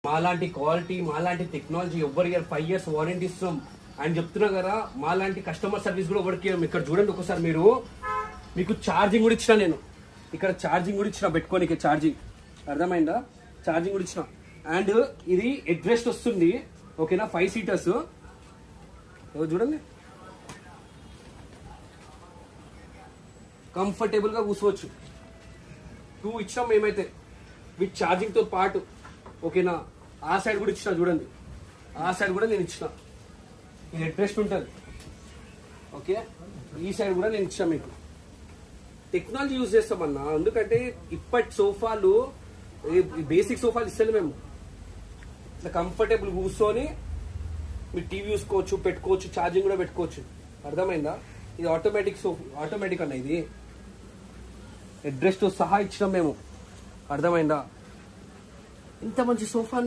మాలాంటి క్వాలిటీ, మాలాంటి టెక్నాలజీ ఎవ్వరు 5 years వారంటీ ఇస్తున్నాం అని చెప్తున్నా కదా. మాలాంటి కస్టమర్ సర్వీస్ కూడా ఎవరికి. ఇక్కడ చూడండి ఒకసారి మీరు, మీకు ఛార్జింగ్ కూడా ఇచ్చిన నేను. ఇక్కడ ఛార్జింగ్ కూడా ఇచ్చిన పెట్టుకోనికి, ఛార్జింగ్ అర్థమైందా, ఛార్జింగ్ కూడా ఇచ్చిన. అండ్ ఇది హెడ్ వస్తుంది ఓకేనా, 5 seaters. చూడండి కంఫర్టబుల్ గా కూర్చోవచ్చు. 2 ఇచ్చినాం మేమైతే విత్ ఛార్జింగ్ తో పాటు ఓకేనా. ఆ సైడ్ కూడా ఇచ్చిన చూడండి, ఆ సైడ్ కూడా నేను ఇచ్చిన. ఇది హెడ్ రెస్ట్ ఉంటుంది ఓకే. ఈ సైడ్ కూడా నేను ఇచ్చిన. మీకు టెక్నాలజీ యూజ్ చేస్తామన్నా, ఎందుకంటే ఇప్పటి సోఫాలు బేసిక్ సోఫాలు ఇస్తాను మేము. ఇట్లా కంఫర్టబుల్ కూర్చొని మీరు టీవీ చూసుకోవచ్చు, పెట్టుకోవచ్చు, ఛార్జింగ్ కూడా పెట్టుకోవచ్చు. అర్థమైందా. ఇది ఆటోమేటిక్ అన్న, ఇది హెడ్ రెస్ట్ సహా ఇచ్చినాం మేము. అర్థమైందా. ఇంత మంచి సోఫా